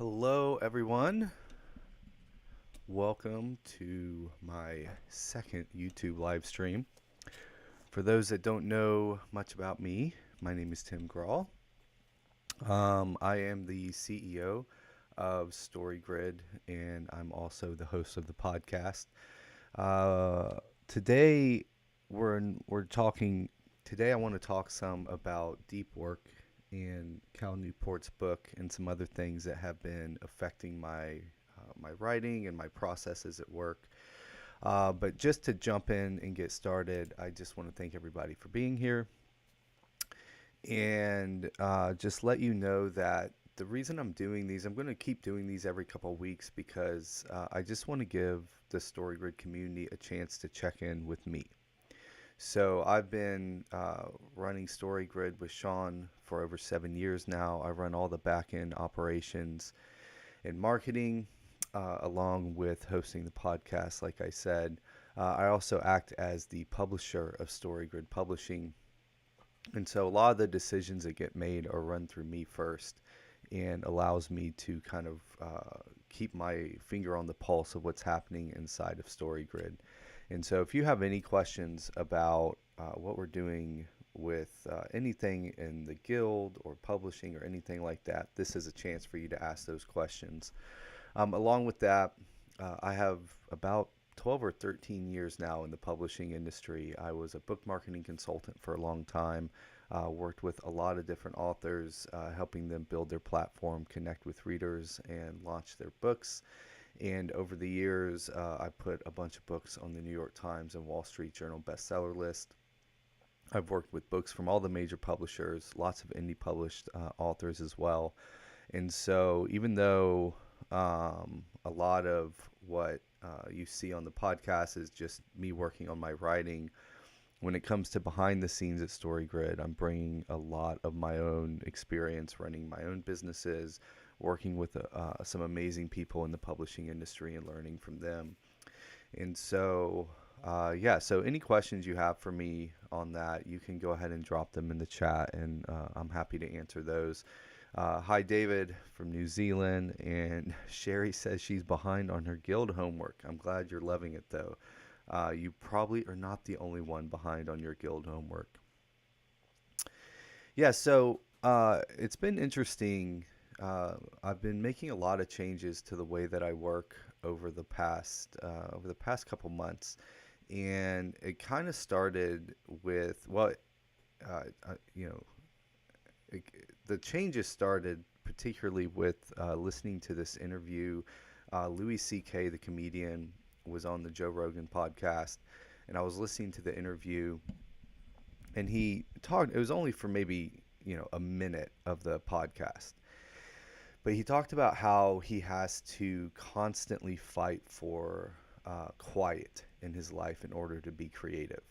Hello, everyone. Welcome to my second YouTube live stream. For those that don't know much about me, my name is Tim Grahl. I am the CEO of StoryGrid, and I'm also the host of the podcast. Uh, today, we're talking. Today, I want to talk some about deep work and Cal Newport's book and some other things that have been affecting my writing and my processes at work. But just to jump in and get started, I just want to thank everybody for being here and just let you know that the reason I'm doing these, I'm going to keep doing these every couple of weeks because I just want to give the StoryGrid community a chance to check in with me. So I've been running StoryGrid with Sean for over 7 years now. I run all the back end operations and marketing, along with hosting the podcast, like I said. I also act as the publisher of StoryGrid Publishing. And so a lot of the decisions that get made are run through me first and allows me to kind of keep my finger on the pulse of what's happening inside of StoryGrid. And so if you have any questions about what we're doing with anything in the guild or publishing or anything like that, this is a chance for you to ask those questions. Along with that, I have about 12 or 13 years now in the publishing industry. I was a book marketing consultant for a long time, worked with a lot of different authors, helping them build their platform, connect with readers, and launch their books. And over the years, I put a bunch of books on the New York Times and Wall Street Journal bestseller list. I've worked with books from all the major publishers, lots of indie published authors as well. And so even though a lot of what you see on the podcast is just me working on my writing, when it comes to behind the scenes at StoryGrid, I'm bringing a lot of my own experience running my own businesses, working with some amazing people in the publishing industry and learning from them. And so, so any questions you have for me on that, you can go ahead and drop them in the chat, and I'm happy to answer those. Hi, David from New Zealand, and Sherry says she's behind on her guild homework. I'm glad you're loving it, though. You probably are not the only one behind on your guild homework. Yeah, so it's been interesting. I've been making a lot of changes to the way that I work over the past couple months, and it kind of started with you know, it, the changes started particularly with listening to this interview. Louis C.K., the comedian, was on the Joe Rogan podcast, and I was listening to the interview, and he talked. It was only for maybe a minute of the podcast, but he talked about how he has to constantly fight for quiet in his life in order to be creative,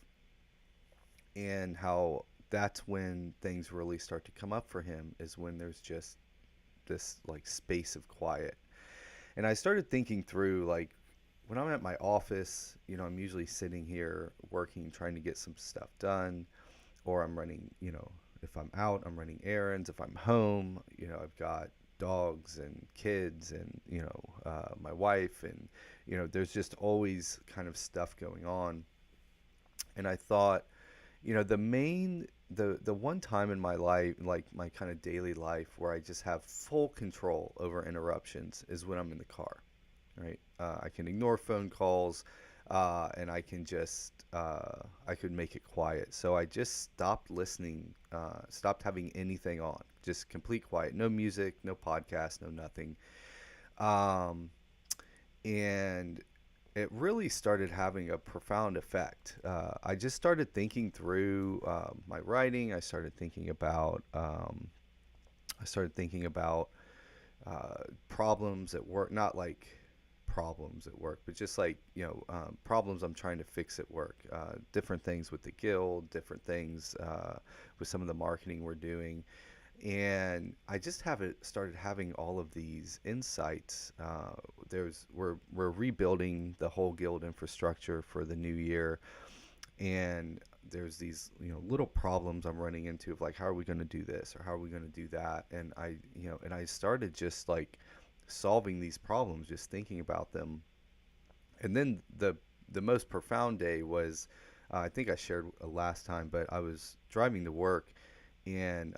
and how that's when things really start to come up for him, is when there's just this like space of quiet. And I started thinking through, like, when I'm at my office, I'm usually sitting here working, trying to get some stuff done, or I'm running, if I'm out, I'm running errands. If I'm home, I've got dogs and kids and, my wife, and, there's just always kind of stuff going on. And I thought, the one time in my life, like my kind of daily life, where I just have full control over interruptions is when I'm in the car, right? I can ignore phone calls, and I can just I could make it quiet. So I just stopped listening, stopped having anything on, just complete quiet, no music, no podcast, no nothing. Um, and it really started having a profound effect. I just started thinking through my writing. I started thinking about problems at work, not like problems at work, but just like, problems I'm trying to fix at work, different things with the guild, different things with some of the marketing we're doing. And I just started having all of these insights. We're rebuilding the whole guild infrastructure for the new year, and there's these little problems I'm running into of like, how are we going to do this or how are we going to do that? And I started just like solving these problems, just thinking about them. And then the most profound day was, I think I shared last time, but I was driving to work, and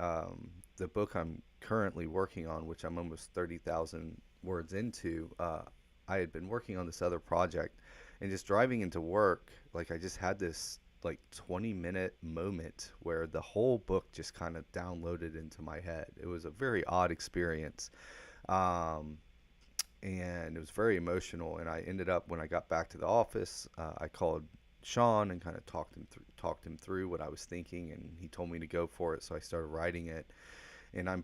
the book I'm currently working on, which I'm almost 30,000 words into, I had been working on this other project, and just driving into work, like I just had this like 20-minute moment where the whole book just kind of downloaded into my head. It was a very odd experience. Um, and it was very emotional. And I ended up, when I got back to the office, I called Sean and kind of talked him through what I was thinking, and he told me to go for it. So I started writing it, and I'm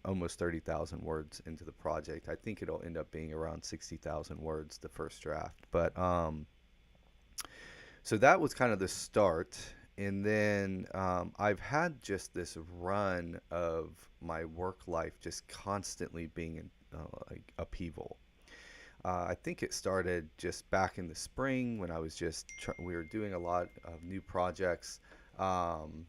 almost 30,000 words into the project. I think it'll end up being around 60,000 words, the first draft. But so that was kind of the start. And then I've had just this run of my work life just constantly being in like upheaval. I think it started just back in the spring when I was we were doing a lot of new projects. Um,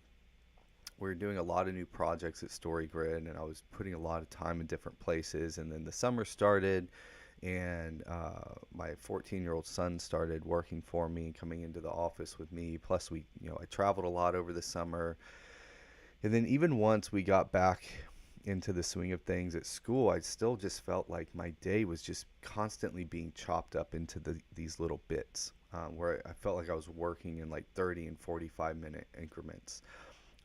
we were doing a lot of new projects at StoryGrid, and I was putting a lot of time in different places. And then the summer started, and my 14-year-old son started working for me and coming into the office with me. Plus, I traveled a lot over the summer. And then even once we got back into the swing of things at school, I still just felt like my day was just constantly being chopped up into these little bits, where I felt like I was working in like 30 and 45-minute increments.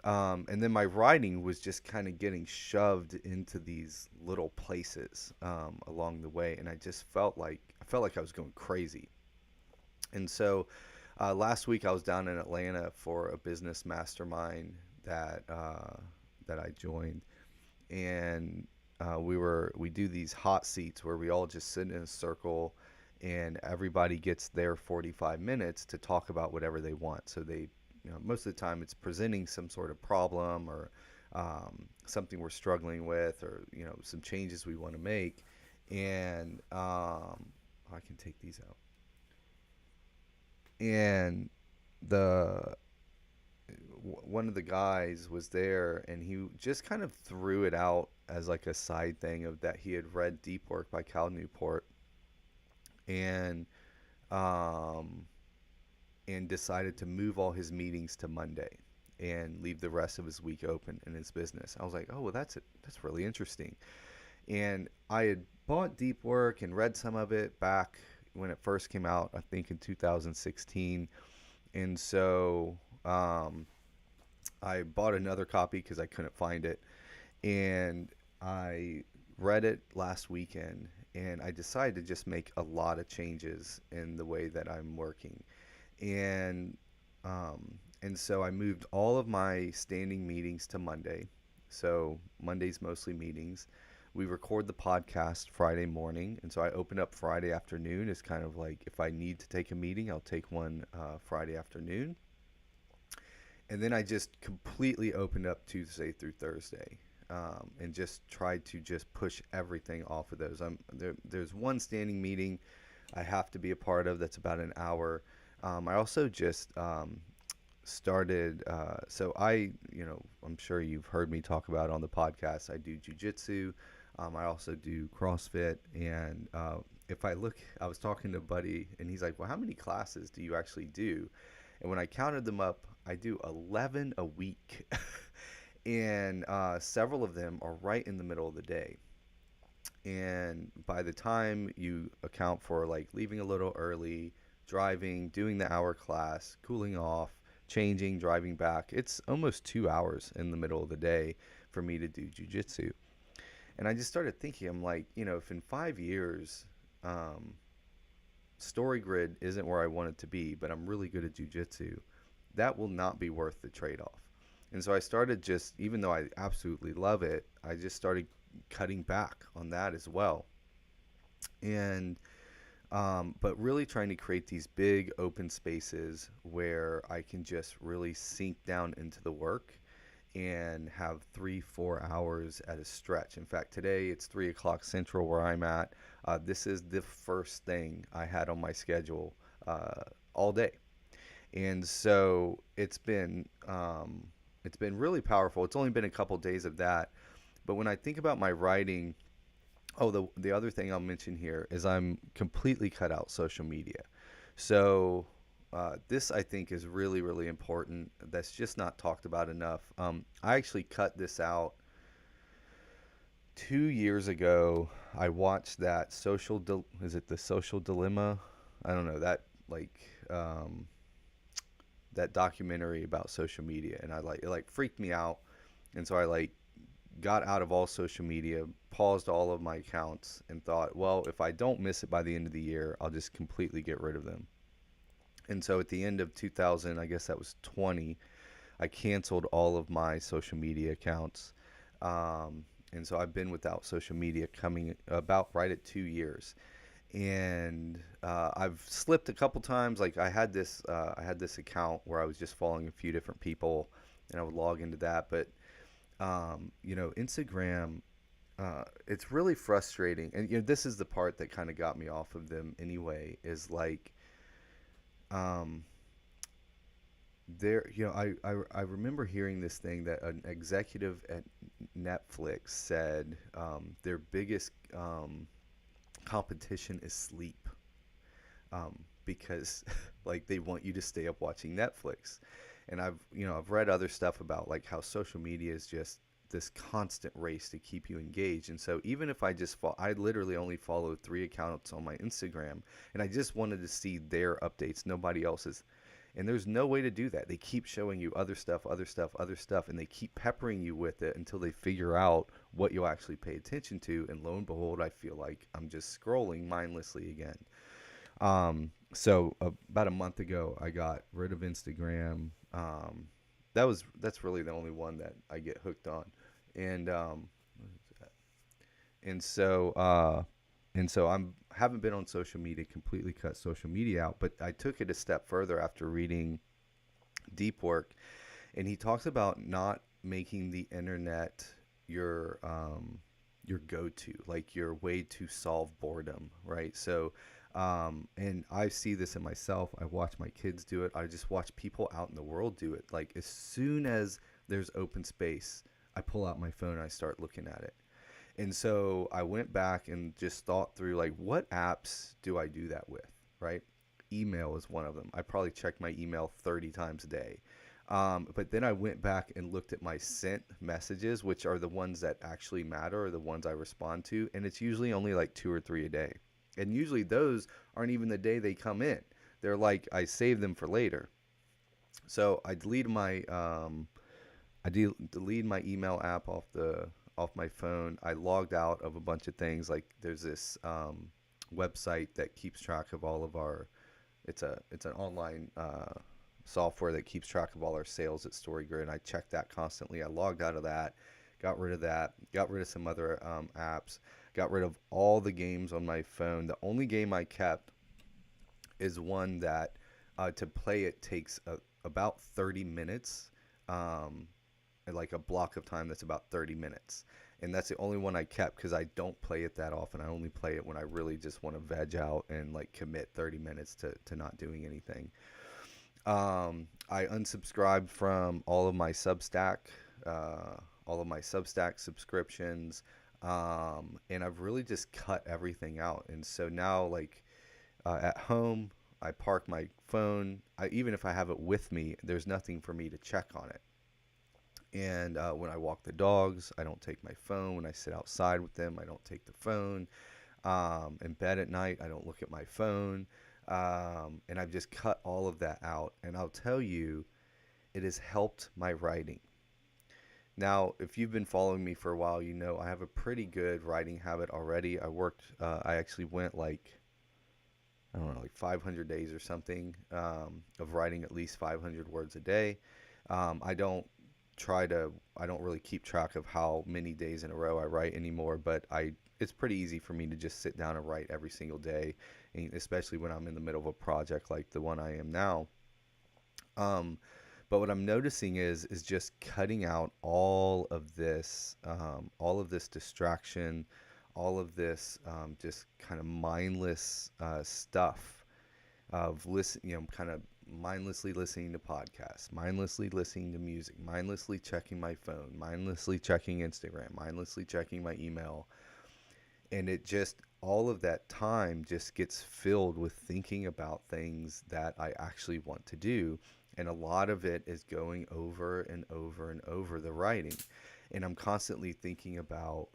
And then my writing was just kind of getting shoved into these little places along the way, and I felt like I was going crazy. And so last week I was down in Atlanta for a business mastermind that I joined, and we do these hot seats where we all just sit in a circle, and everybody gets their 45 minutes to talk about whatever they want. So most of the time it's presenting some sort of problem, or something we're struggling with, or some changes we want to make. And I can take these out. And the one of the guys was there, and he just kind of threw it out as like a side thing of that he had read Deep Work by Cal Newport, and um, and decided to move all his meetings to Monday and leave the rest of his week open in his business. I was like, oh, well, that's really interesting. And I had bought Deep Work and read some of it back when it first came out, I think in 2016. And so I bought another copy because I couldn't find it. And I read it last weekend, and I decided to just make a lot of changes in the way that I'm working. And and so I moved all of my standing meetings to Monday. So Monday's mostly meetings. We record the podcast Friday morning, and so I open up Friday afternoon as kind of like, if I need to take a meeting, I'll take one Friday afternoon. And then I just completely opened up Tuesday through Thursday, and just tried to just push everything off of those. There's one standing meeting I have to be a part of that's about an hour. I also just started, so I'm sure you've heard me talk about on the podcast, I do jujitsu. I also do CrossFit. And if I was talking to a buddy, and he's like, well, how many classes do you actually do? And when I counted them up, I do 11 a week. And several of them are right in the middle of the day. And by the time you account for like leaving a little early, driving, doing the hour class, cooling off, changing, driving back, it's almost 2 hours in the middle of the day for me to do jujitsu. And I just started thinking, I'm like, if in 5 years, StoryGrid isn't where I want it to be, but I'm really good at jujitsu, that will not be worth the trade-off. And so I started, just, even though I absolutely love it, I just started cutting back on that as well. And but really trying to create these big open spaces where I can just really sink down into the work and have 3-4 hours at a stretch. In fact, today it's 3 o'clock Central where I'm at. This is the first thing I had on my schedule all day. And so it's been really powerful. It's only been a couple days of that, but when I think about my writing, Oh, the other thing I'll mention here is I'm completely cut out social media. So this I think is really really important. That's just not talked about enough. I actually cut this out 2 years ago. I watched that is it the social dilemma? I don't know that like that documentary about social media, and it like freaked me out, and so I like got out of all social media, paused all of my accounts, and thought, well, if I don't miss it by the end of the year, I'll just completely get rid of them. And so at the end of 2000, I guess that was 20, I canceled all of my social media accounts. And so I've been without social media coming about right at 2 years. And I've slipped a couple times. Like I had this account where I was just following a few different people, and I would log into that. But Instagram, it's really frustrating. And this is the part that kind of got me off of them anyway. Is like, um, I remember hearing this thing that an executive at Netflix said their biggest competition is sleep, because like they want you to stay up watching Netflix. And I've read other stuff about like how social media is just this constant race to keep you engaged. And so even if I literally only follow 3 accounts on my Instagram, and I just wanted to see their updates, nobody else's. And there's no way to do that. They keep showing you other stuff, other stuff, other stuff, and they keep peppering you with it until they figure out what you'll actually pay attention to. And lo and behold, I feel like I'm just scrolling mindlessly again. So about a month ago, I got rid of Instagram. That's really the only one that I get hooked on, and and so uh, and so I'm haven't been on social media, completely cut social media out. But I took it a step further after reading Deep Work, and he talks about not making the internet your your go-to, like your way to solve boredom, right? So and I see this in myself. I watch my kids do it. I just watch people out in the world do it. Like as soon as there's open space, I pull out my phone and I start looking at it. And so I went back and just thought through like what apps do I do that with, right? Email is one of them. I probably check my email 30 times a day. But then I went back and looked at my sent messages, which are the ones that actually matter, or the ones I respond to, and it's usually only like 2 or 3 a day. And usually those aren't even the day they come in. They're like I save them for later. So I deleted my email app off my phone. I logged out of a bunch of things. Like there's this website that keeps track of all of our. It's an online software that keeps track of all our sales at StoryGrid. And I check that constantly. I logged out of that, got rid of that, got rid of some other apps, got rid of all the games on my phone. The only game I kept is one that to play it takes about 30 minutes, um, like a block of time that's about 30 minutes. And that's the only one I kept because I don't play it that often. I only play it when I really just want to veg out and like commit 30 minutes to not doing anything. I unsubscribed from all of my Substack subscriptions, and I've really just cut everything out. And so now, like at home, I park my phone. Even if I have it with me, there's nothing for me to check on it. And when I walk the dogs, I don't take my phone. When I sit outside with them, I don't take the phone. In bed at night, I don't look at my phone. And I've just cut all of that out. And I'll tell you, it has helped my writing. Now, if you've been following me for a while, you know I have a pretty good writing habit already. I actually went like, I don't know, like 500 days or something of writing at least 500 words a day. I don't I don't really keep track of how many days in a row I write anymore, but it's pretty easy for me to just sit down and write every single day, and especially when I'm in the middle of a project like the one I am now. Um, but what I'm noticing is just cutting out all of this distraction, all of this just kind of mindless stuff of kind of mindlessly listening to podcasts, mindlessly listening to music, mindlessly checking my phone, mindlessly checking Instagram, mindlessly checking my email. And it just, all of that time just gets filled with thinking about things that I actually want to do. And a lot of it is going over and over and over the writing. And I'm constantly thinking about,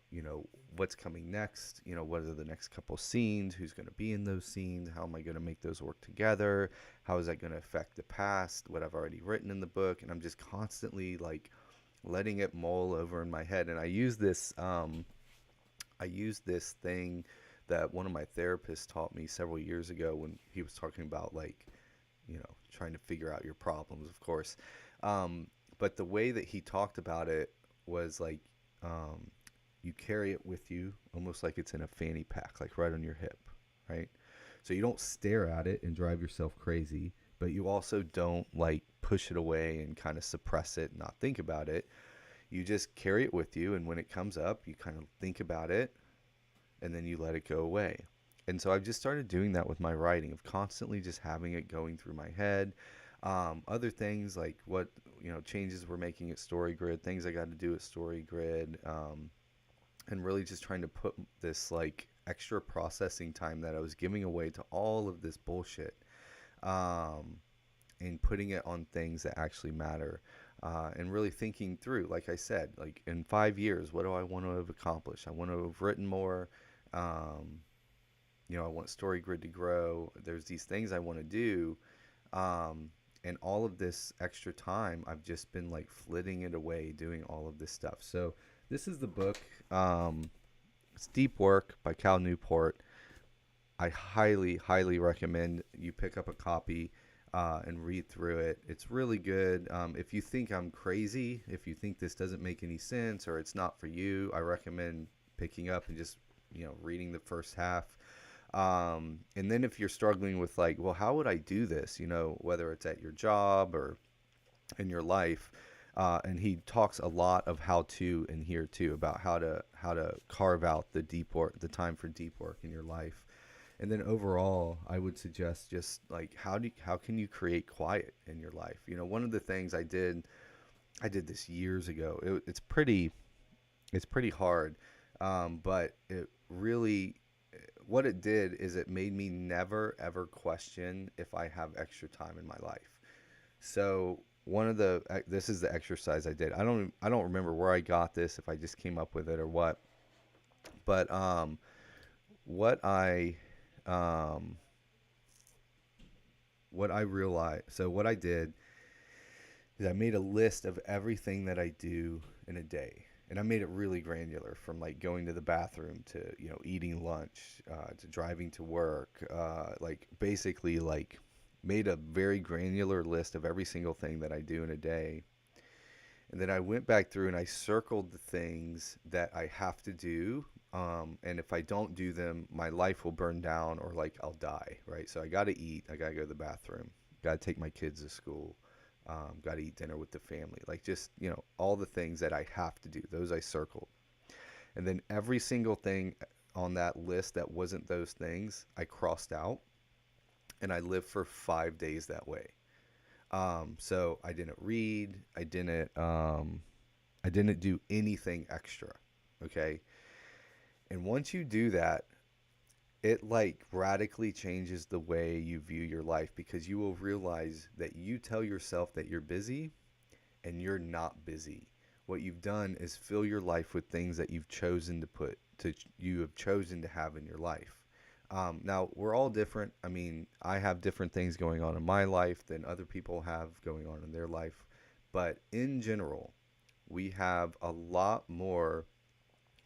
what's coming next, what are the next couple scenes, who's going to be in those scenes, how am I going to make those work together, how is that going to affect the past, what I've already written in the book. And I'm just constantly like letting it mull over in my head. And I use this thing that one of my therapists taught me several years ago when he was talking about, like, trying to figure out your problems, of course. But the way that he talked about it was like, um, you carry it with you almost like it's in a fanny pack, like right on your hip, right? So you don't stare at it and drive yourself crazy, but you also don't like push it away and kind of suppress it and not think about it. You just carry it with you, and when it comes up, you kind of think about it, and then you let it go away. And so I've just started doing that with my writing, of constantly just having it going through my head. Other things like what, changes we're making at StoryGrid, things I got to do at StoryGrid, and really just trying to put this like extra processing time that I was giving away to all of this bullshit, um, and putting it on things that actually matter. And really thinking through, like I said, like in 5 years, what do I want to have accomplished? I want to have written more. Um, I want StoryGrid to grow. There's these things I want to do. Um, and all of this extra time, I've just been like flitting it away, doing all of this stuff. So this is the book. It's Deep Work by Cal Newport. I highly, highly recommend you pick up a copy and read through it. It's really good. If you think I'm crazy, if you think this doesn't make any sense or it's not for you, I recommend picking up and just, reading the first half. And then if you're struggling with like, well, how would I do this? Whether it's at your job or in your life. And he talks a lot of how to in here too, about how to carve out the deep work, the time for deep work in your life. And then overall, I would suggest just like how can you create quiet in your life? One of the things I did this years ago. It's pretty hard, but it really, what it did is it made me never ever question if I have extra time in my life. So this is the exercise I did. I don't remember where I got this, if I just came up with it or what. But what I um, what I realized, so what I did is I made a list of everything that I do in a day. And I made it really granular, from like going to the bathroom to, eating lunch, to driving to work, like basically like made a very granular list of every single thing that I do in a day. And then I went back through and I circled the things that I have to do. And if I don't do them, my life will burn down, or like I'll die, right? So I got to eat. I got to go to the bathroom. Got to take my kids to school. Got to eat dinner with the family. Like just, all the things that I have to do, those I circled. And then every single thing on that list that wasn't those things, I crossed out, and I lived for 5 days that way. So I didn't read. I didn't do anything extra. Okay. And once you do that, it like radically changes the way you view your life, because you will realize that you tell yourself that you're busy and you're not busy. What you've done is fill your life with things that you have chosen to have in your life. Now we're all different. I mean, I have different things going on in my life than other people have going on in their life, but in general, we have a lot more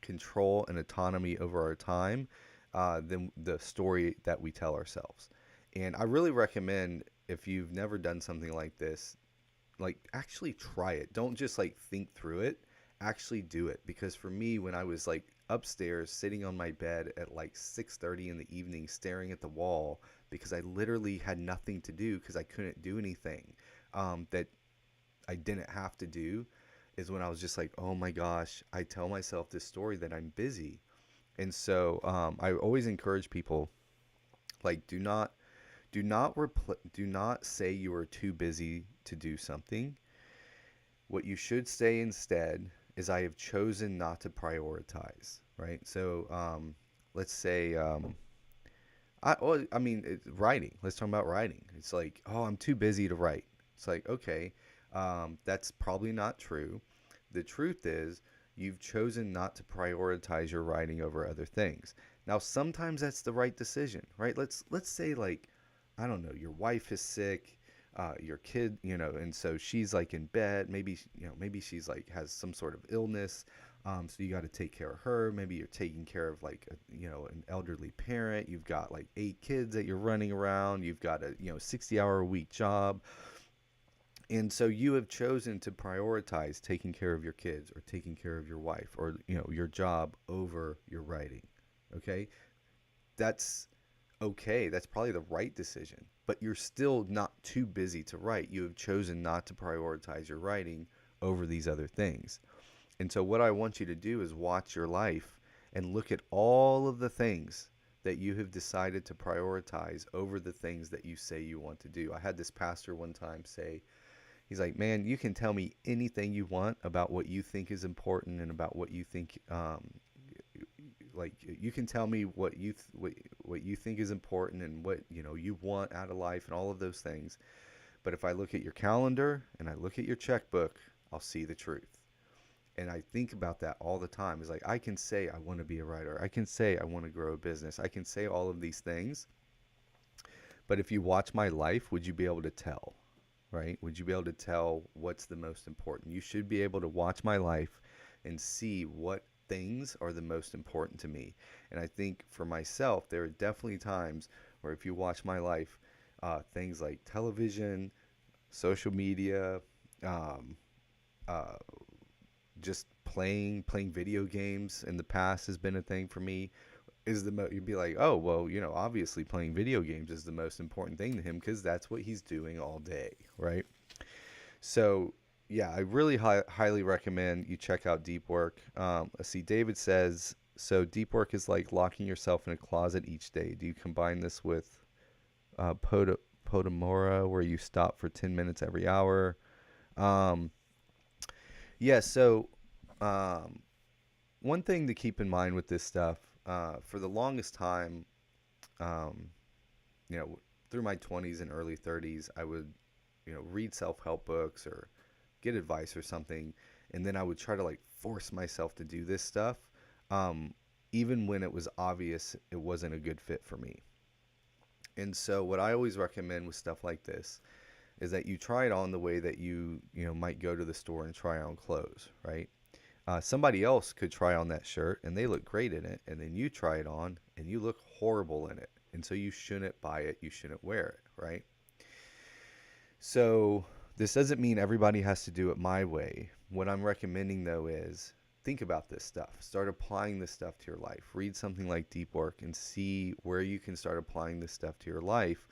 control and autonomy over our time than the story that we tell ourselves. And I really recommend, if you've never done something like this, like actually try it. Don't just like think through it. Actually do it. Because for me, when I was like upstairs sitting on my bed at like 6:30 in the evening staring at the wall, because I literally had nothing to do because I couldn't do anything that I didn't have to do, is when I was just like, oh my gosh, I tell myself this story that I'm busy. And so I always encourage people, like, do not say you are too busy to do something. What you should say instead is, I have chosen not to prioritize, right? So let's say, I mean, writing. Let's talk about writing. It's like, oh, I'm too busy to write. It's like, okay, that's probably not true. The truth is, you've chosen not to prioritize your writing over other things. Now, sometimes that's the right decision, right? Let's say like, I don't know, your wife is sick, your kid, and so she's like in bed. Maybe maybe she's like has some sort of illness. So you got to take care of her. Maybe you're taking care of like an elderly parent. You've got like 8 kids that you're running around. You've got a 60-hour a week job. And so you have chosen to prioritize taking care of your kids or taking care of your wife or your job over your writing. Okay? That's okay. That's probably the right decision. But you're still not too busy to write. You have chosen not to prioritize your writing over these other things. And so what I want you to do is watch your life and look at all of the things that you have decided to prioritize over the things that you say you want to do. I had this pastor one time say, he's like, man, you can tell me anything you want about what you think is important and about what you think, like you can tell me what you think is important and what you want out of life and all of those things. But if I look at your calendar and I look at your checkbook, I'll see the truth. And I think about that all the time. It's like I can say I want to be a writer. I can say I want to grow a business. I can say all of these things. But if you watch my life, would you be able to tell? Right? Would you be able to tell what's the most important? You should be able to watch my life and see what things are the most important to me. And I think for myself, there are definitely times where if you watch my life, things like television, social media, um, uh, just playing video games in the past has been a thing for me. You'd be like, oh well, obviously playing video games is the most important thing to him because that's what he's doing all day, right? So yeah, I really highly recommend you check out deep work. Let's see, David says, so deep work is like locking yourself in a closet each day. Do you combine this with Podomora, where you stop for 10 minutes every hour? um, yeah, so um, one thing to keep in mind with this stuff, for the longest time, um, you know, through my 20s and early 30s, I would, read self-help books or get advice or something, and then I would try to like force myself to do this stuff, um, even when it was obvious it wasn't a good fit for me. And so, what I always recommend with stuff like this is that you try it on the way that you might go to the store and try on clothes, right? Somebody else could try on that shirt and they look great in it, and then you try it on and you look horrible in it. And so you shouldn't buy it, you shouldn't wear it, right? So this doesn't mean everybody has to do it my way. What I'm recommending though is think about this stuff. Start applying this stuff to your life. Read something like Deep Work and see where you can start applying this stuff to your life,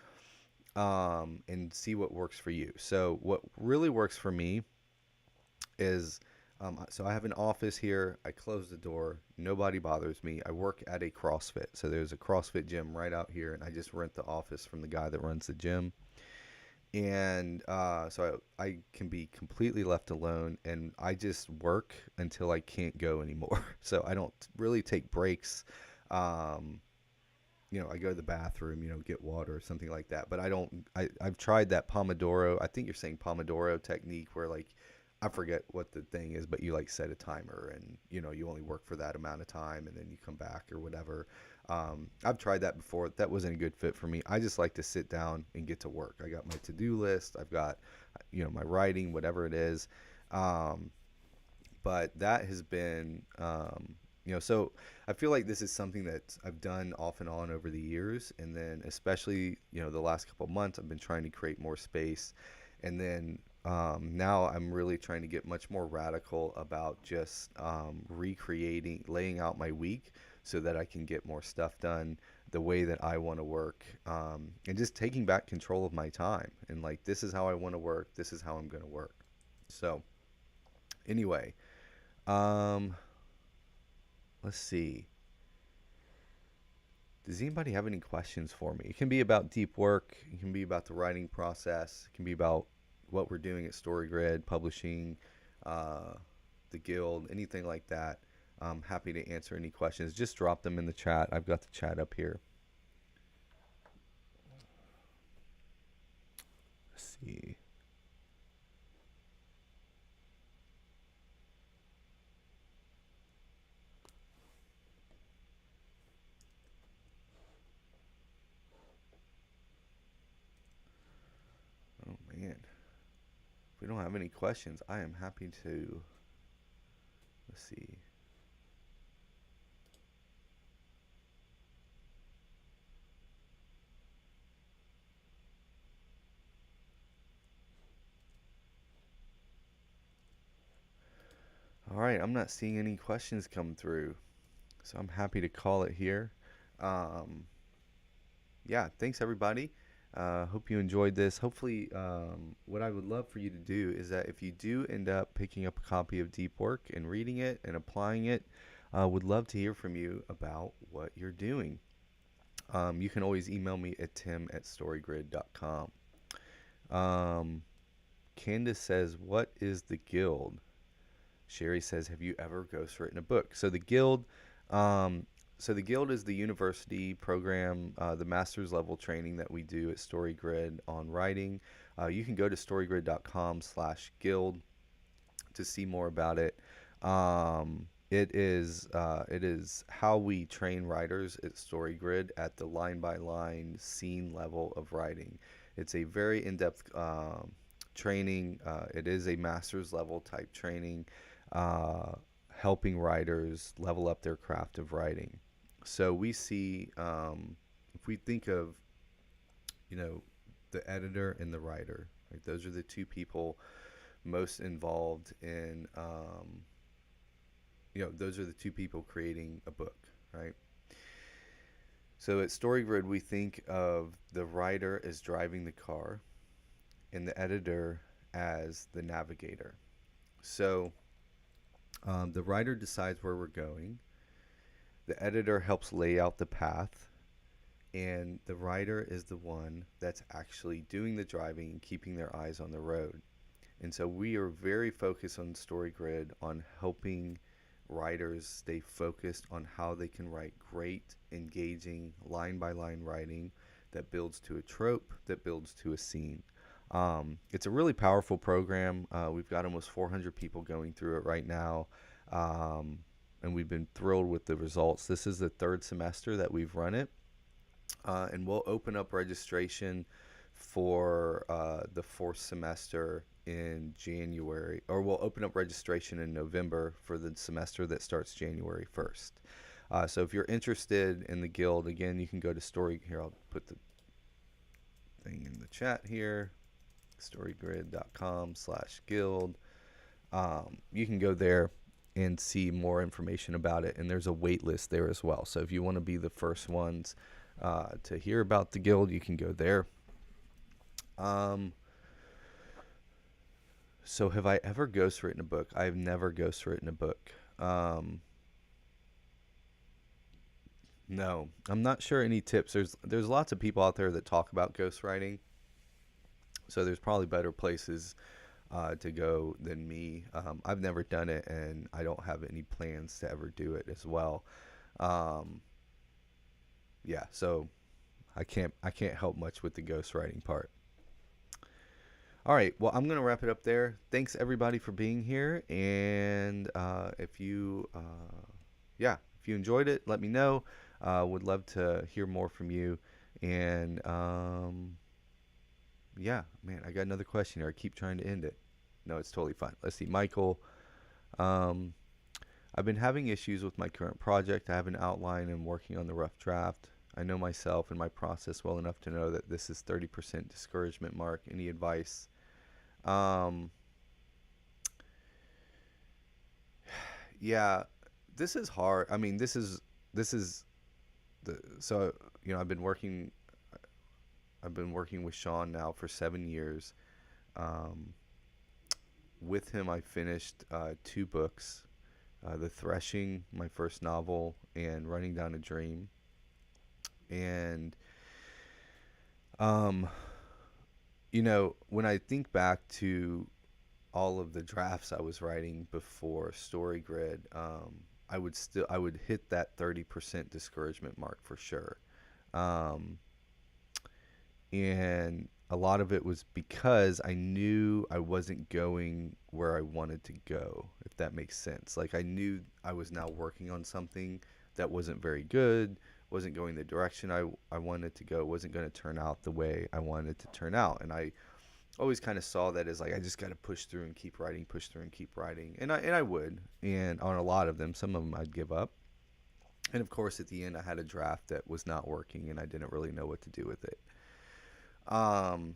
and see what works for you. So what really works for me is, so I have an office here. I close the door. Nobody bothers me. I work at a CrossFit. So there's a CrossFit gym right out here, and I just rent the office from the guy that runs the gym. And so I can be completely left alone, and I just work until I can't go anymore. So I don't really take breaks. Um, I go to the bathroom, get water or something like that. But I've tried that Pomodoro. I think you're saying Pomodoro technique where like, I forget what the thing is, but you like set a timer and, you only work for that amount of time and then you come back or whatever. I've tried that before. That wasn't a good fit for me. I just like to sit down and get to work. I got my to-do list. I've got, my writing, whatever it is. Um, but that has been, so I feel like this is something that I've done off and on over the years, and then especially the last couple of months I've been trying to create more space, and then now I'm really trying to get much more radical about just laying out my week so that I can get more stuff done the way that I want to work, and just taking back control of my time, and like, this is how I want to work, this is how I'm going to work. So anyway, um, let's see. Does anybody have any questions for me? It can be about deep work. It can be about the writing process. It can be about what we're doing at StoryGrid, publishing, uh, the guild, anything like that. I'm happy to answer any questions. Just drop them in the chat. I've got the chat up here. Let's see. Oh man. If we don't have any questions, I am happy to. Let's see. All right, I'm not seeing any questions come through, so I'm happy to call it here. Um, yeah, thanks everybody. Hope you enjoyed this. Hopefully, what I would love for you to do is that if you do end up picking up a copy of Deep Work and reading it and applying it, would love to hear from you about what you're doing. You can always email me at tim@storygrid.com. Um, Candace says, "What is the Guild?" Sherry says, "Have you ever ghostwritten a book?" Um, so the Guild is the university program, the master's level training that we do at StoryGrid on writing. You can go to storygrid.com/guild to see more about it. It is how we train writers at StoryGrid at the line by line scene level of writing. It's a very in-depth training. It is a master's level type training, uh, helping writers level up their craft of writing. So we see, if we think of, you know, the editor and the writer, right? Those are the two people most involved in, those are the two people creating a book, right? So at StoryGrid, we think of the writer as driving the car and the editor as the navigator. So the writer decides where we're going, the editor helps lay out the path, and the writer is the one that's actually doing the driving and keeping their eyes on the road. And so we are very focused on StoryGrid on helping writers stay focused on how they can write great, engaging, line by line writing that builds to a trope, that builds to a scene. It's a really powerful program. We've got almost 400 people going through it right now, and we've been thrilled with the results. This is the third semester that we've run it, and we'll open up registration for the fourth semester in January, or we'll open up registration in November for the semester that starts January 1st. So if you're interested in the Guild, again, you can go to Here, I'll put the thing in the chat here, storygrid.com/guild. You can go there and see more information about it, and there's a wait list there as well. So if you want to be the first ones to hear about the Guild, you can go there. So have I ever ghostwritten a book? I've never ghostwritten a book. No, I'm not sure any tips. There's lots of people out there that talk about ghostwriting, so there's probably better places to go than me. I've never done it, and I don't have any plans to ever do it as well. Yeah, so I can't help much with the ghostwriting part. All right, well, I'm going to wrap it up there. Thanks, everybody, for being here. And if you enjoyed it, let me know. Would love to hear more from you. And yeah, man, I got another question here. I keep trying to end it. No, it's totally fine. Let's see. Michael, I've been having issues with my current project. I have an outline and working on the rough draft. I know myself and my process well enough to know that this is 30% discouragement mark. Any advice? Yeah, this is hard. I mean, this is the so I've been working with Sean now for 7 years. Um, with him, I finished two books: The Threshing, my first novel, and Running Down a Dream. And um, when I think back to all of the drafts I was writing before StoryGrid, I would hit that 30% discouragement mark for sure. Um, and a lot of it was because I knew I wasn't going where I wanted to go, if that makes sense. Like I knew I was now working on something that wasn't very good, wasn't going the direction I wanted to go, wasn't going to turn out the way I wanted it to turn out. And I always kind of saw that as like I just got to push through and keep writing, push through and keep writing. And I would. And on a lot of them, some of them I'd give up. And of course, at the end, I had a draft that was not working, and I didn't really know what to do with it. Um,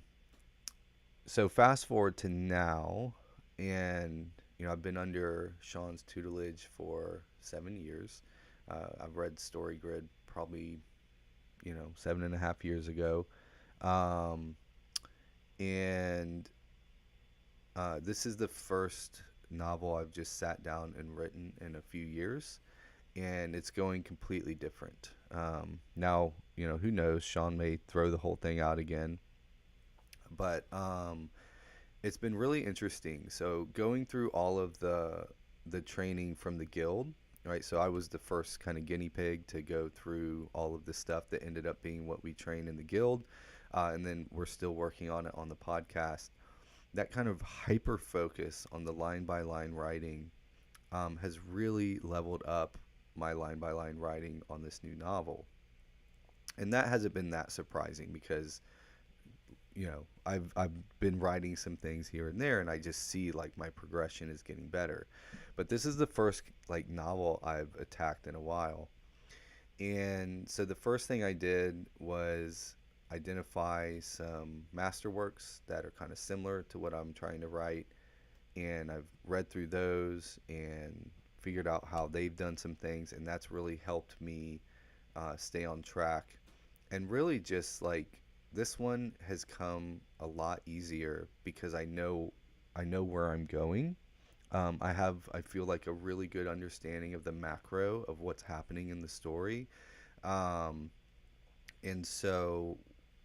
so fast forward to now, and I've been under Sean's tutelage for 7 years. I've read Story Grid probably 7.5 years ago, um, and this is the first novel I've just sat down and written in a few years, and it's going completely different. Now, who knows? Sean may throw the whole thing out again, but it's been really interesting. So going through all of the training from the guild, right? So I was the first kind of guinea pig to go through all of the stuff that ended up being what we train in the guild, and then we're still working on it on the podcast. That kind of hyper focus on the line by line writing has really leveled up my line by line writing on this new novel, and that hasn't been that surprising because I've been writing some things here and there, and I just see like my progression is getting better. But this is the first like novel I've attacked in a while, and so the first thing I did was identify some masterworks that are kind of similar to what I'm trying to write, and I've read through those and figured out how they've done some things, and that's really helped me stay on track. And really, just like this one has come a lot easier because I know where I'm going. I feel like a really good understanding of the macro of what's happening in the story, um, and so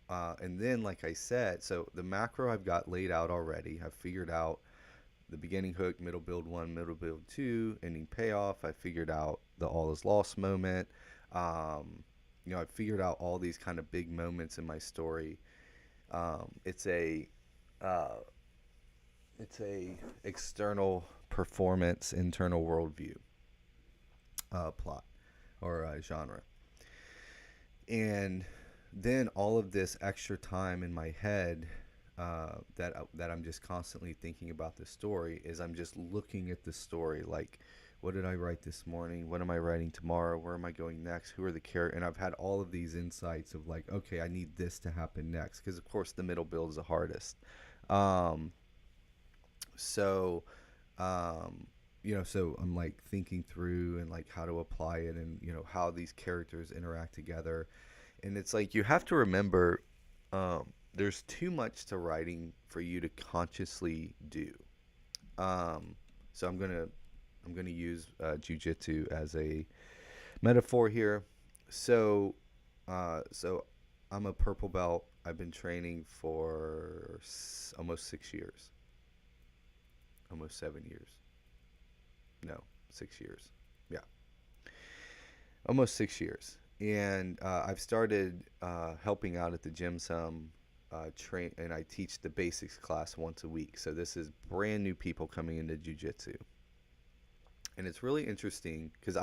and then like I said, so the macro I've got laid out already. I've figured out the beginning hook, middle build one, middle build two, ending payoff. I figured out the all is lost moment. Um, I figured out all these kind of big moments in my story. It's a uh, it's a external performance, internal worldview plot or genre, and then all of this extra time in my head that I'm just constantly thinking about the story is I'm just looking at the story like, what did I write this morning? What am I writing tomorrow? Where am I going next? Who are the characters? And I've had all of these insights of like, okay, I need this to happen next because of course the middle build is the hardest. Um, so so I'm like thinking through and like how to apply it and how these characters interact together, and it's like you have to remember there's too much to writing for you to consciously do. Um, so I'm gonna use jujitsu as a metaphor here. So I'm a purple belt. I've been training for almost 6 years, almost 7 years. No, 6 years. Yeah, almost 6 years. And I've started helping out at the gym some. Train and I teach the basics class once a week. So this is brand new people coming into jujitsu, and it's really interesting because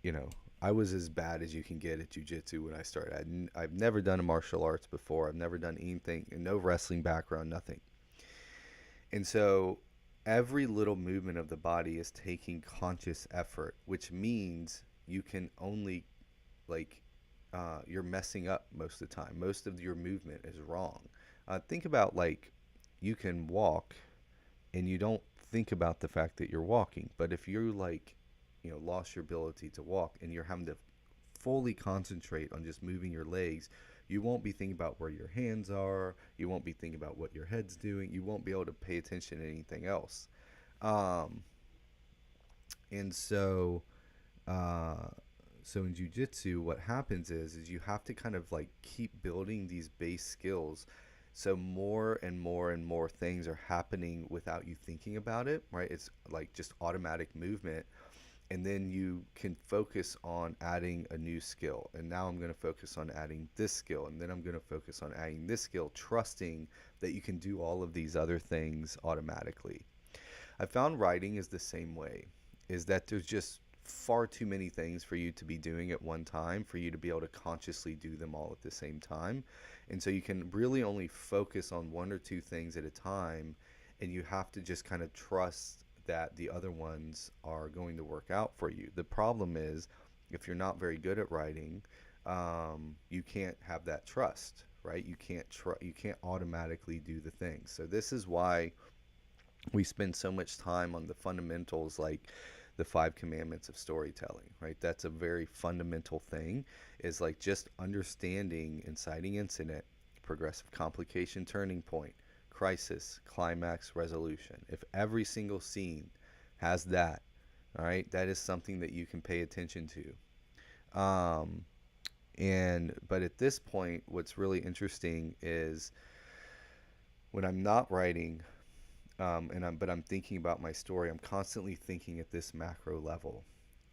you know, I was as bad as you can get at jujitsu when I started. I've never done a martial arts before. I've never done anything, no wrestling background, nothing. And so every little movement of the body is taking conscious effort, which means you can only like you're messing up most of the time. Most of your movement is wrong. Think about like you can walk and you don't think about the fact that you're walking. But if you're like, lost your ability to walk and you're having to fully concentrate on just moving your legs, you won't be thinking about where your hands are. You won't be thinking about what your head's doing. You won't be able to pay attention to anything else. Um, and so, uh, so in jujitsu, what happens is you have to kind of like keep building these base skills. So more and more and more things are happening without you thinking about it, right? It's like just automatic movement, And then you can focus on adding a new skill. And now I'm going to focus on adding this skill. And then I'm going to focus on adding this skill, trusting that you can do all of these other things automatically. I found writing is the same way, is that there's just far too many things for you to be doing at one time for you to be able to consciously do them all at the same time. And so you can really only focus on one or two things at a time, and you have to just kind of trust that the other ones are going to work out for you. The problem is, if you're not very good at writing, you can't have that trust, right? You can't automatically do the things. So this is why we spend so much time on the fundamentals, like the five commandments of storytelling, right? That's a very fundamental thing, is like just understanding inciting incident, progressive complication, turning point, crisis, climax, resolution. If every single scene has that, all right, that is something that you can pay attention to. But at this point, what's really interesting is when I'm not writing, but I'm thinking about my story, I'm constantly thinking at this macro level.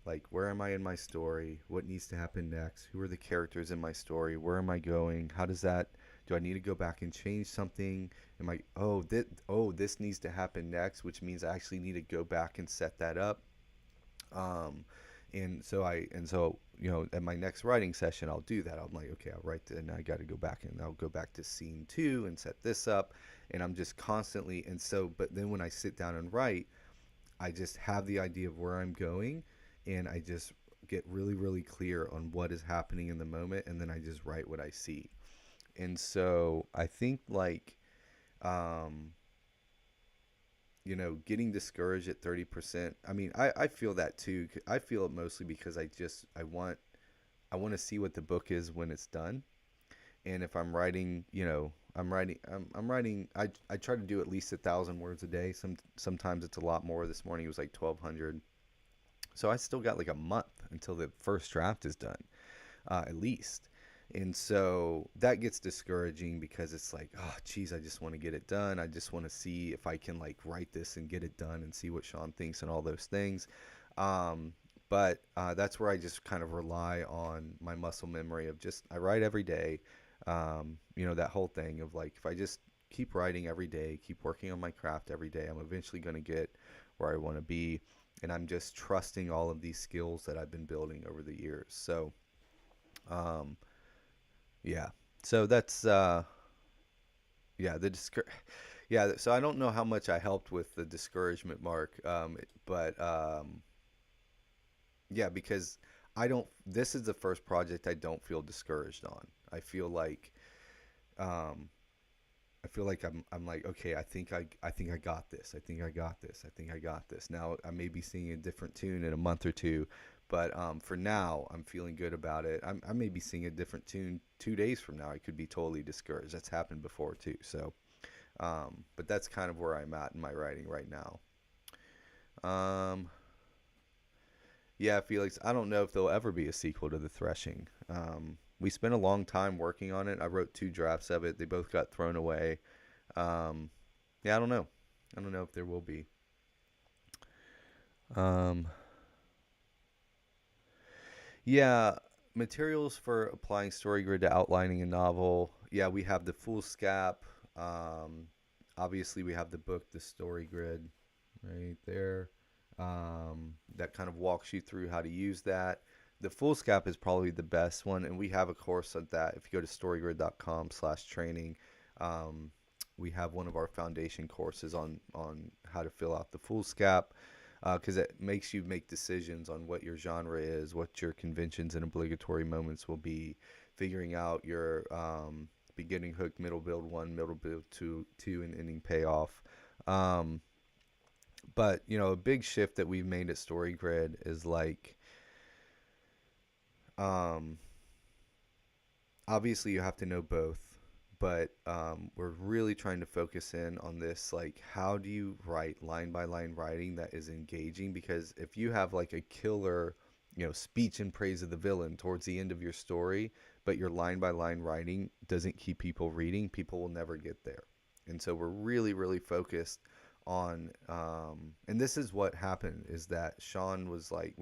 Like, where am I in my story? What needs to happen next? Who are the characters in my story? Where am I going? How does that, do I need to go back and change something? Am I, this needs to happen next, which means I actually need to go back and set that up. And so at my next writing session, I'll do that. I'm like, okay, I'll write and I got to go back, and I'll go back to scene 2 and set this up. And I'm just constantly, but then when I sit down and write, I just have the idea of where I'm going, and I just get really, really clear on what is happening in the moment, and then I just write what I see. And so I think, like, getting discouraged at 30%. I mean, I feel that too. I feel it mostly because I want to see what the book is when it's done. And if I'm writing, I'm writing, I try to do at least 1,000 words a day. Sometimes it's a lot more. This morning it was like 1,200. So I still got like a month until the first draft is done, at least. And so that gets discouraging because it's like, oh, geez, I just want to get it done. I just want to see if I can like write this and get it done and see what Sean thinks and all those things. But that's where I just kind of rely on my muscle memory of just, I write every day. That whole thing of like, if I just keep writing every day, keep working on my craft every day, I'm eventually going to get where I want to be. And I'm just trusting all of these skills that I've been building over the years. So, yeah. So that's, yeah, so I don't know how much I helped with the discouragement, Mark. But, yeah, because this is the first project I don't feel discouraged on. I feel like, um, I'm like, okay, I think I got this. I think I got this. I think I got this. Now I may be singing a different tune in a month or two, but for now I'm feeling good about it. I may be singing a different tune 2 days from now. I could be totally discouraged. That's happened before too. So, but that's kind of where I'm at in my writing right now. Um, yeah, Felix, I don't know if there'll ever be a sequel to The Threshing. We spent a long time working on it. I wrote 2 drafts of it. They both got thrown away. Um, yeah, I don't know. I don't know if there will be. Um, yeah, materials for applying story grid to outlining a novel. Yeah, we have the foolscap. Um, Obviously, we have the book, The Story Grid, right there. That kind of walks you through how to use that. The foolscap is probably the best one, and we have a course on that. If you go to storygrid.com/training, um, we have one of our foundation courses on how to fill out the foolscap, because it makes you make decisions on what your genre is, what your conventions and obligatory moments will be, figuring out your beginning hook, middle build one, middle build two, and ending payoff. Um, but a big shift that we've made at StoryGrid is like, um, obviously you have to know both, but we're really trying to focus in on this, like, how do you write line by line writing that is engaging? Because if you have like a killer, speech in praise of the villain towards the end of your story, but your line by line writing doesn't keep people reading, people will never get there. And so we're really, really focused on, and this is what happened is that Sean was like,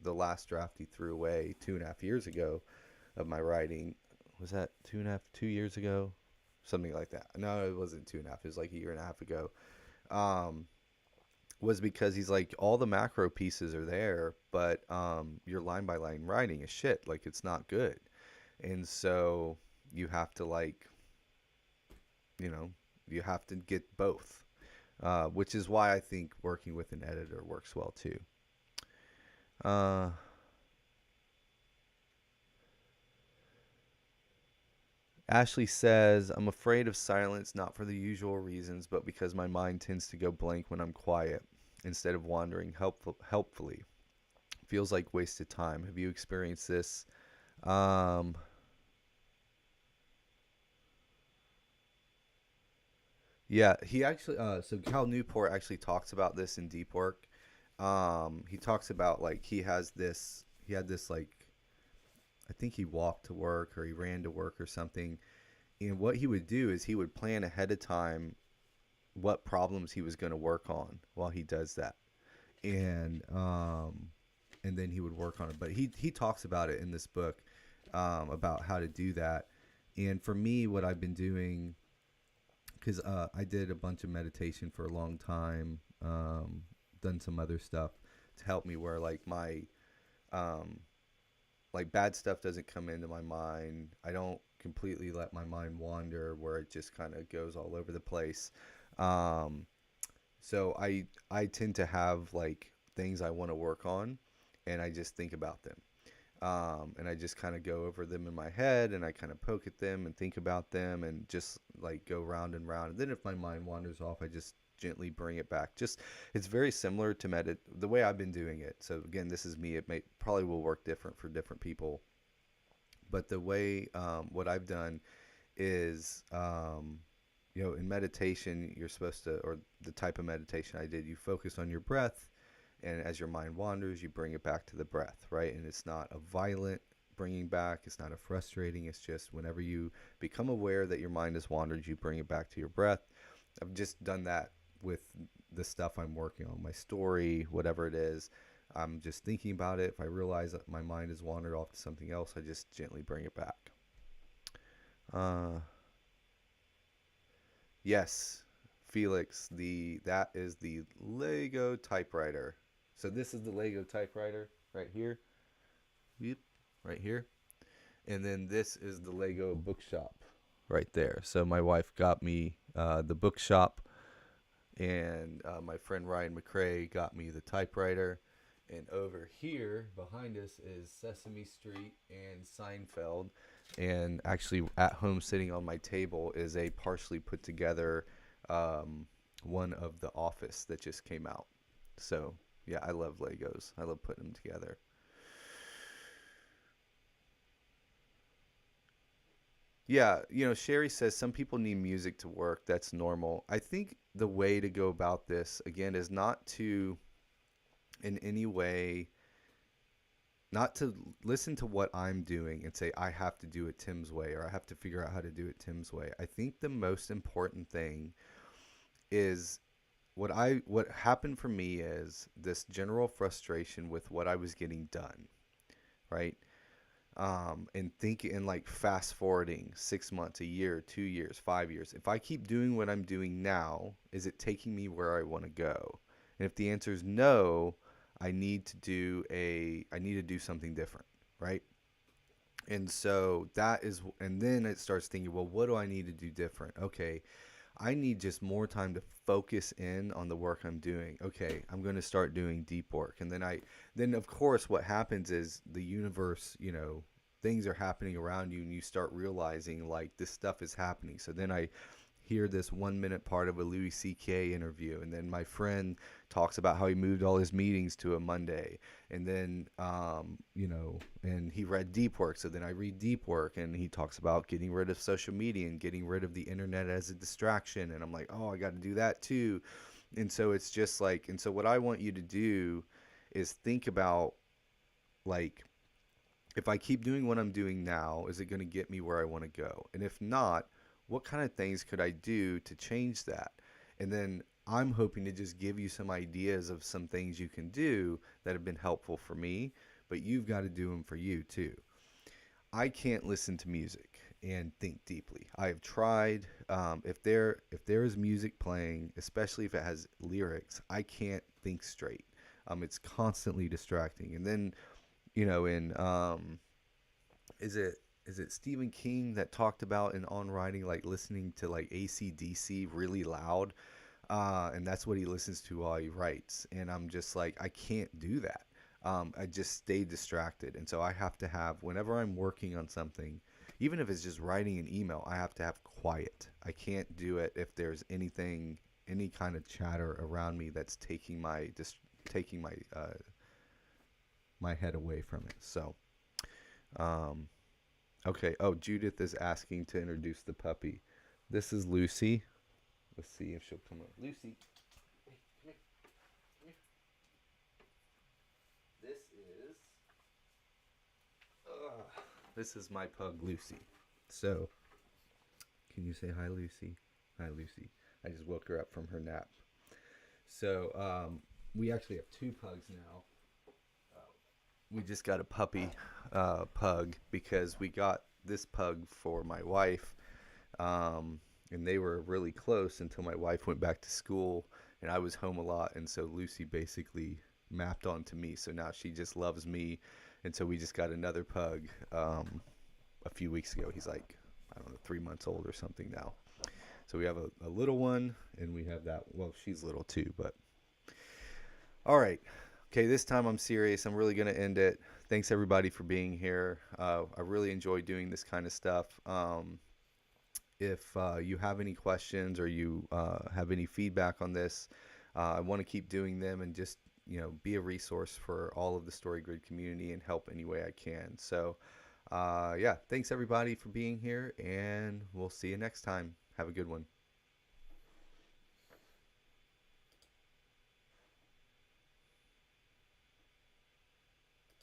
the last draft he threw away 2.5 years ago of my writing, was that 2 years ago? Something like that. No, it wasn't 2.5. It was like a year and a half ago. Um, was because he's like, all the macro pieces are there, but your line by line writing is shit. Like, it's not good. And so you have to, like, you know, you have to get both, which is why I think working with an editor works well too. Uh, Ashley says, I'm afraid of silence, not for the usual reasons, but because my mind tends to go blank when I'm quiet instead of wandering helpfully. Feels like wasted time. Have you experienced this? Um, yeah, he actually, so Cal Newport actually talks about this in Deep Work. He talks about, like, he had this, like, I think he walked to work or he ran to work or something. And what he would do is he would plan ahead of time what problems he was going to work on while he does that. And and then he would work on it. But he talks about it in this book, about how to do that. And for me, what I've been doing, because I did a bunch of meditation for a long time, done some other stuff to help me where, like, my um, like, bad stuff doesn't come into my mind. I don't completely let my mind wander where it just kind of goes all over the place. Um, so I tend to have, like, things I want to work on, and I just think about them. And I just kind of go over them in my head, and I kind of poke at them and think about them, and just, like, go round and round. And then if my mind wanders off, I just gently bring it back. Just, it's very similar to the way I've been doing it. So again, this is me. It may probably will work different for different people, but the way, what I've done is, in meditation, you're supposed to, or the type of meditation I did, you focus on your breath, and as your mind wanders, you bring it back to the breath, right? And it's not a violent bringing back, it's not a frustrating, it's just whenever you become aware that your mind has wandered, you bring it back to your breath. I've just done that with the stuff I'm working on, my story, whatever it is. I'm just thinking about it. If I realize that my mind has wandered off to something else, I just gently bring it back. Uh, yes, Felix, that is the Lego typewriter. So this is the Lego typewriter right here. Yep, right here. And then this is the Lego bookshop right there. So my wife got me the bookshop, and my friend Ryan McCrae got me the typewriter. And over here behind us is Sesame Street and Seinfeld. And actually, at home sitting on my table is a partially put together, one of The Office that just came out. So yeah, I love Legos. I love putting them together. Yeah, Sherry says some people need music to work. That's normal. I think the way to go about this, again, is not to, in any way, not to listen to what I'm doing and say, I have to do it Tim's way, or I have to figure out how to do it Tim's way. I think the most important thing is, what happened for me is this general frustration with what I was getting done, right? And thinking, and, like, fast forwarding 6 months, a year, 2 years, 5 years. If I keep doing what I'm doing now, is it taking me where I want to go? And if the answer is no, I need to do something different, right? And so and then it starts thinking, well, what do I need to do different? Okay, I need just more time to focus in on the work I'm doing. Okay, I'm going to start doing deep work. And then of course what happens is the universe, things are happening around you, and you start realizing, like, this stuff is happening. So then I hear this 1 minute part of a Louis C.K. interview, and then my friend talks about how he moved all his meetings to a Monday, and then and he read Deep Work, so then I read Deep Work, and he talks about getting rid of social media and getting rid of the internet as a distraction, and I'm like, oh, I got to do that too. And so it's just like, and so what I want you to do is think about, like, if I keep doing what I'm doing now, is it going to get me where I want to go? And if not, what kind of things could I do to change that? And then I'm hoping to just give you some ideas of some things you can do that have been helpful for me, but you've got to do them for you too. I can't listen to music and think deeply. I have tried. If there is music playing, especially if it has lyrics, I can't think straight. It's constantly distracting. And then in is it Stephen King that talked about in On Writing, like listening to like AC/DC really loud, and that's what he listens to while he writes. And I'm just like, I can't do that. I just stay distracted, and so I have to have, whenever I'm working on something, even if it's just writing an email, I have to have quiet. I can't do it if there's anything, any kind of chatter around me that's taking my head away from it. So, um, okay. Oh, Judith is asking to introduce the puppy. This is Lucy. Let's see if she'll come up. Lucy. Hey, come here. Come here. This is this is my pug Lucy. So, can you say hi, Lucy? Hi, Lucy. I just woke her up from her nap. So, we actually have two pugs now. We just got a puppy pug because we got this pug for my wife, and they were really close until my wife went back to school and I was home a lot, and so Lucy basically mapped onto me. So now she just loves me, and so we just got another pug a few weeks ago. He's like, I don't know, 3 months old or something now. So we have a little one, and we have that. Well, she's little too, but all right. Okay, this time I'm serious. I'm really going to end it. Thanks everybody for being here. I really enjoy doing this kind of stuff. If you have any questions or you have any feedback on this, I want to keep doing them and just be a resource for all of the StoryGrid community and help any way I can. So yeah, thanks everybody for being here, and we'll see you next time. Have a good one.